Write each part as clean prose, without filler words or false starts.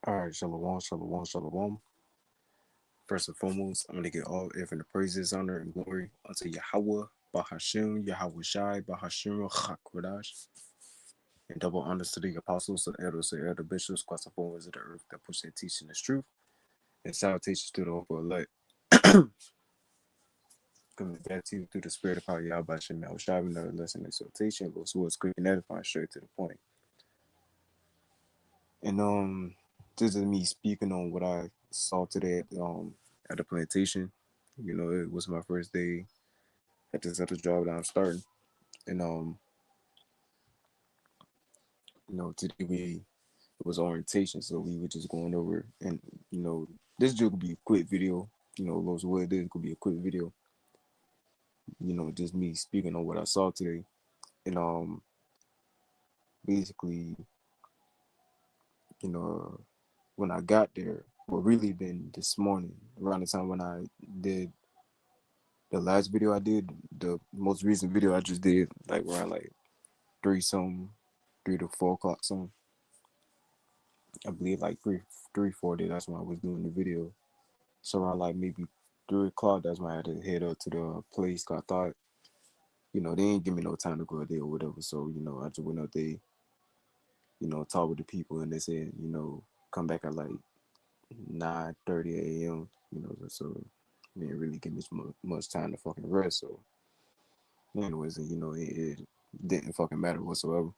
All right, shalom, shalom, shalom. First and foremost, I'm going to give all ever the praises, honor, and glory unto Yahweh, Bahashim, Yahweh Shai, Bahashim, Chakodash, and double honors to the apostles, the elders, the elder bishops, quite followers of the earth that push their teaching this truth, and salutations to the hope of elect. Coming back to you through the spirit of power, Yahweh Shem, Yahweh Shai, another lesson and exhortation, goes towards quick and edifying, straight to the point. And this is me speaking on what I saw today at the plantation. It was my first day at this other job that I'm starting. And today it was orientation, so we were just going over and you know, this joke could be a quick video, Los what it is could be a quick video, just me speaking on what I saw today. And basically, you know, when I got there, well really been this morning, around the time when I did the last video I did, the most recent video I just did, like around like three some, 3 to 4 o'clock some. I believe like 3:40. That's when I was doing the video. So around like maybe 3 o'clock, that's when I had to head up to the place. 'Cause I thought, they ain't give me no time to go there or whatever. So I just went up there, talk with the people, and they said, come back at like 9:30 a.m. So they didn't really give me much time to fucking rest. So anyways, it didn't fucking matter whatsoever.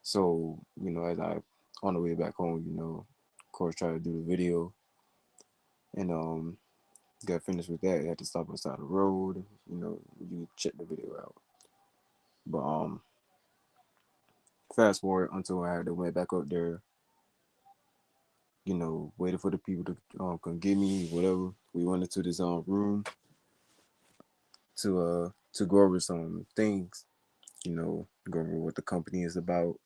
So, as I on the way back home, of course try to do the video and got finished with that. I had to stop outside the road, you check the video out. But fast forward until I had to went back up there, waited for the people to come get me, whatever. We went into this room to go over some things, go over what the company is about,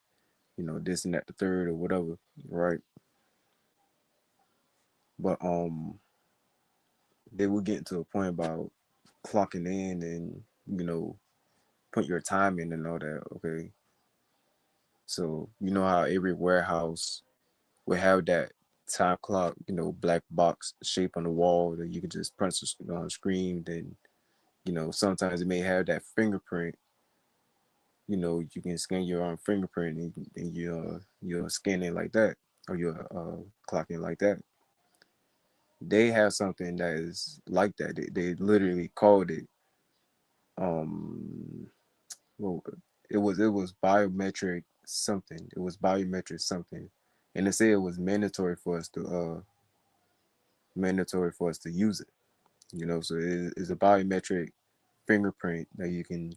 this and that the third or whatever, right? But they were getting to a point about clocking in and put your time in and all that. Okay, so how every warehouse would have that time clock, black box shape on the wall that you can just punch on the screen. Then sometimes it may have that fingerprint. You can scan your own fingerprint and you'll scan it like that, or you'll clock in like that. They have something that is like that. They literally called it um well, it was biometric something. It was biometric something, and they say it was mandatory for us to use it. So it's a biometric fingerprint that you can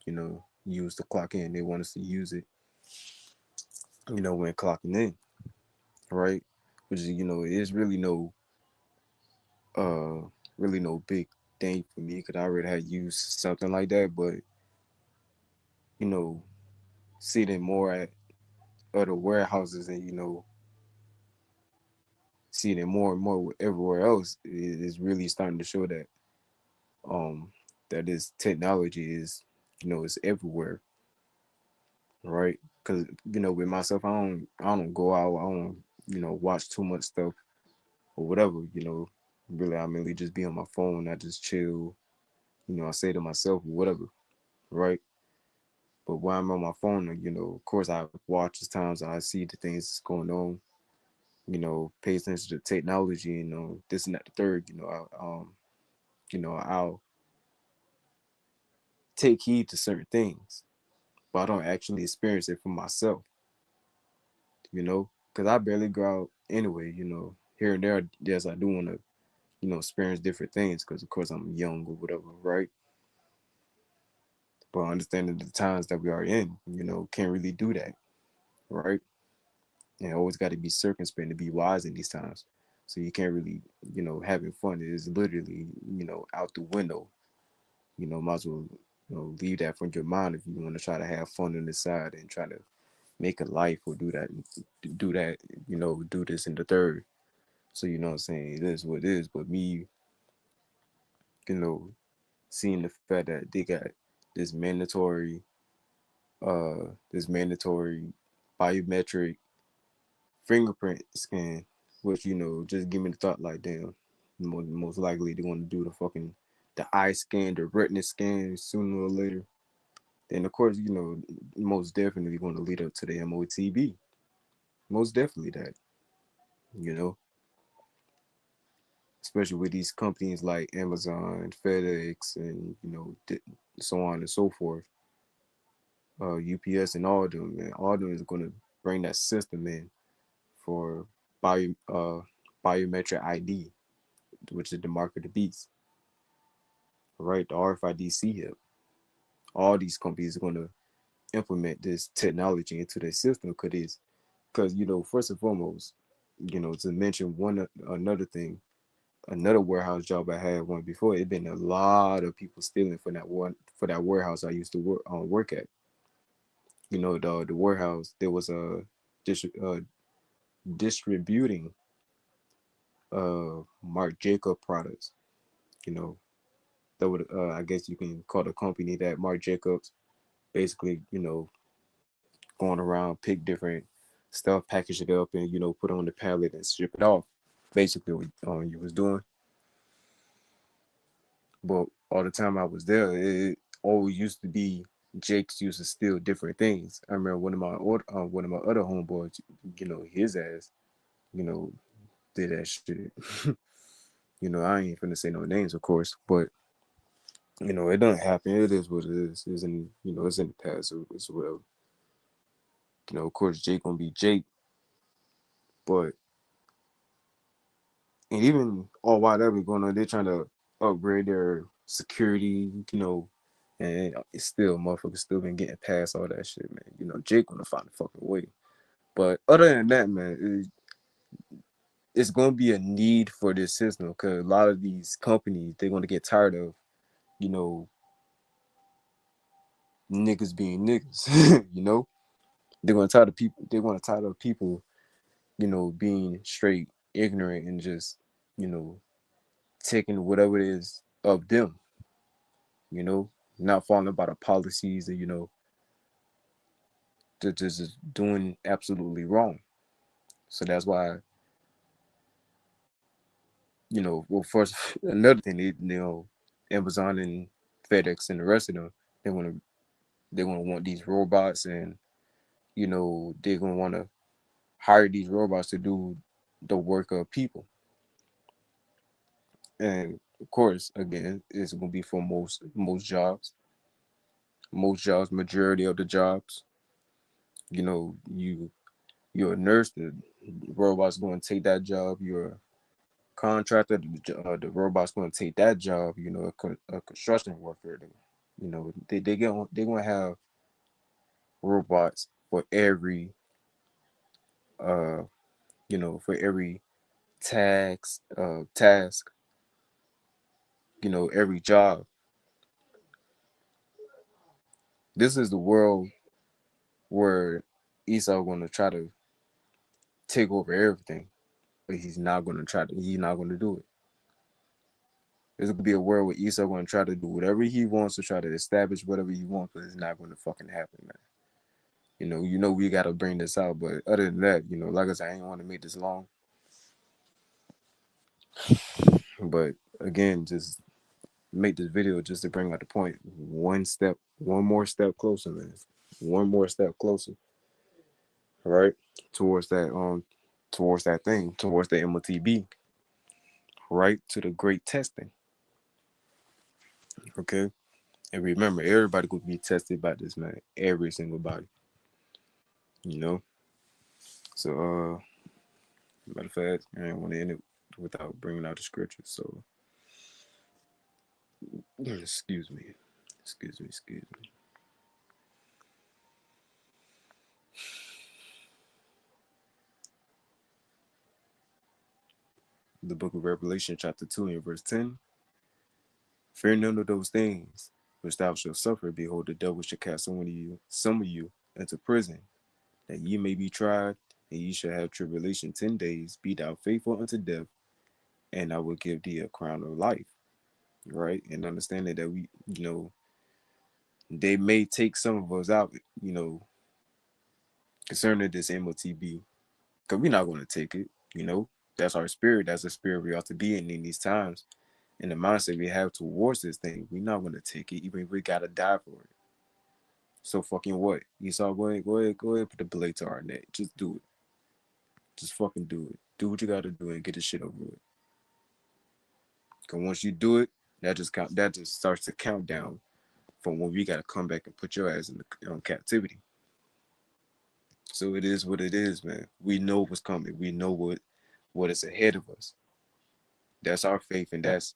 use to clock in. They want us to use it, when clocking in, right? Which is is uh really no big thing for me because I already had used something like that, but you know sitting more at other warehouses and seeing it more and more everywhere else is really starting to show um that this technology is everywhere, right? Because with myself, I don't go out, I don't watch too much stuff or whatever. Really I mainly just be on my phone, I just chill, I say to myself whatever, right? But when I'm on my phone, of course I watch the times, I see the things that's going on, pay attention to technology, this and that the third, I'll take heed to certain things, but I don't actually experience it for myself, because I barely go out anyway, here and there. Yes, I do want to, experience different things because, of course, I'm young or whatever, right? But understanding the times that we are in, can't really do that, right? And always got to be circumspect to be wise in these times. So you can't really, having fun is literally, out the window. Might as well, leave that from your mind if you want to try to have fun on the side and try to make a life or do that, do this in the third. So what I'm saying, it is what it is. But me, you know, seeing the fact that they got this mandatory, this mandatory biometric fingerprint scan, which just give me the thought like, damn, most likely they're gonna do the eye scan, the retina scan sooner or later. Then of course, most definitely going to lead up to the MOTB. Most definitely that, you know, especially with these companies like Amazon, FedEx, and so on and so forth, UPS and all of them, man, all of them is going to bring that system in for bio, uh, biometric ID, which is the mark of the beast, right? The RFID chip. All these companies are going to implement this technology into their system because first and foremost, to mention one another thing, another warehouse job I had one before, it been a lot of people stealing for that warehouse I used to work at. The warehouse there was a distributing Marc Jacob products. You know, that would I guess you can call the company that Marc Jacobs basically going around pick different stuff, package it up, and put it on the pallet and ship it off. Basically, what you was doing. But all the time I was there, it always used to be Jake's used to steal different things. I remember one of my other homeboys, his ass, you know, did that shit. I ain't finna say no names, of course, but it doesn't happen. It is what it is. It's in the past as well. Of course, Jake gonna be Jake, but and even all while that was going on, they're trying to upgrade their security, and it's still motherfuckers still been getting past all that shit, man. Jake gonna find a fucking way. But other than that, man, it's gonna be a need for this system because a lot of these companies they're gonna get tired of, you know, niggas being niggas. They're gonna tired of people. They're gonna tired of people, being straight ignorant and just, you know, taking whatever it is of them. You know, not following by the policies that they're just doing absolutely wrong. So that's why, well, first another thing, Amazon and FedEx and the rest of them, they want to they're gonna want these robots, and they're gonna want to hire these robots to do the work of people. And of course, again, it's gonna be for most jobs, majority of the jobs. You're a nurse, the robot's gonna take that job. You're a contractor, the robot's gonna take that job. A construction worker. They gonna have robots for uh every task, every job. This is the world where Esau gonna try to take over everything, but he's not gonna do it. There's gonna be a world where Esau gonna try to do whatever he wants to try to establish whatever he wants, but it's not gonna fucking happen, man. We gotta bring this out, but other than that, like I said, I ain't want to make this long, but again, just make this video just to bring out the point. One more step closer, man. One more step closer, all right, towards that thing, towards the MOTB, right to the great testing. Okay, and remember, everybody gonna be tested by this, man. Every single body, you know. So, matter of fact, I ain't want to end it without bringing out the scriptures. So, excuse me, excuse me. The book of Revelation, chapter 2, and verse 10. Fear none of those things which thou shalt suffer. Behold, the devil shall cast some of you into prison, that ye may be tried, and ye shall have tribulation 10 days. Be thou faithful unto death, and I will give thee a crown of life. Right? And understanding that they may take some of us out, concerning this MOTB. because we're not going to take it. You know, that's our spirit. That's the spirit we ought to be in these times. And the mindset we have towards this thing, we're not going to take it, even if we got to die for it. So fucking what? Esau, go ahead, put the blade to our neck. Just do it. Just fucking do it. Do what you got to do and get this shit over with. Because once you do it, that just starts the countdown from when we got to come back and put your ass in the captivity. So it is what it is, man. We know what's coming. We know what is ahead of us. That's our faith, and that's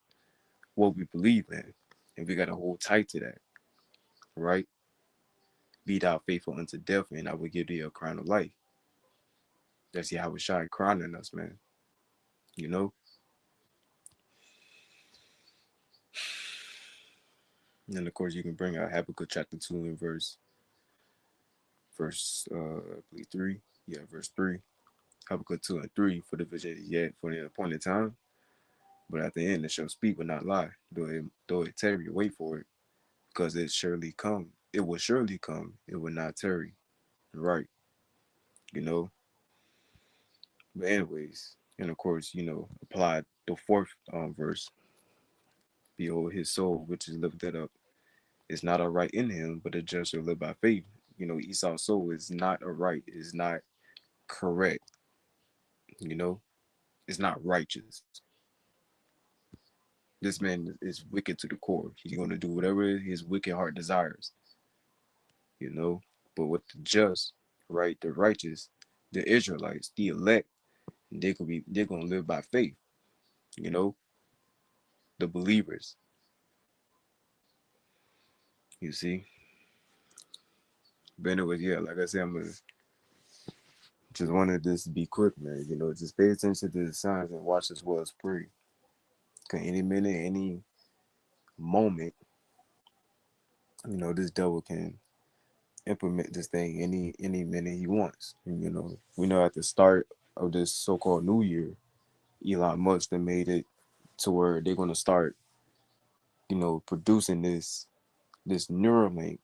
what we believe in, and we gotta hold tight to that, right? Be thou faithful unto death, and I will give thee a crown of life. That's Yahweh Shai crowning us, man. You know. And of course, you can bring out Habakkuk chapter 2 and verse I believe 3. Yeah, verse 3. Habakkuk 2 and 3, for the vision is yet for the appointed time, but at the end it shall speak but not lie. Though it tarry, wait for it, because it surely come. It will surely come. It will not tarry. Right. You know. But anyways, and of course, apply the fourth verse. Behold, his soul, which is lifted up, is not aright in him, but the just shall live by faith. Esau's soul is not aright, is not correct. You know, it's not righteous. This man is wicked to the core. He's going to do whatever his wicked heart desires. You know, but with the just, right, the righteous, the Israelites, the elect, they're gonna live by faith. You know, the believers. You see. But anyways, yeah, like I said, I'm gonna just wanted this to be quick, man. Just pay attention to the signs and watch as well as pray. Cause any minute, any moment, this devil can implement this thing any minute he wants. And, we know at the start of this so-called new year, Elon Musk then made it to where they're gonna start, producing this Neuralink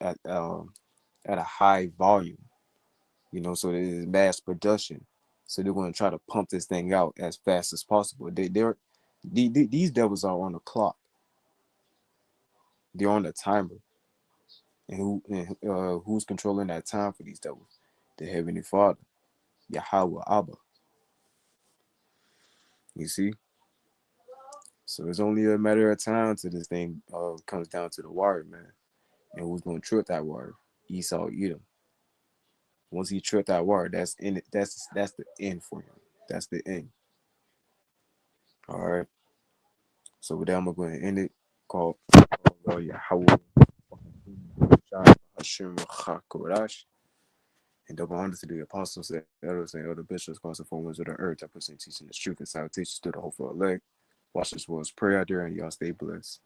at a high volume. So it is mass production. So they're going to try to pump this thing out as fast as possible. These devils are on the clock. They're on the timer. And who's controlling that time for these devils? The Heavenly Father, Yahweh Abba. You see? So it's only a matter of time till this thing comes down to the wire, man. And who's going to trip that wire? Esau, Edom. Once he tripped that wire, that's in it. That's the end for him. That's the end. All right. So with that, I'm going to end it. Call Yahweh Hashem Hakorash. And double honor to the apostles, the elders, and elder bishops, constant formers of the earth that present teaching the truth and salutations to the hopeful elect. Watch this world's prayer out there, and y'all stay blessed.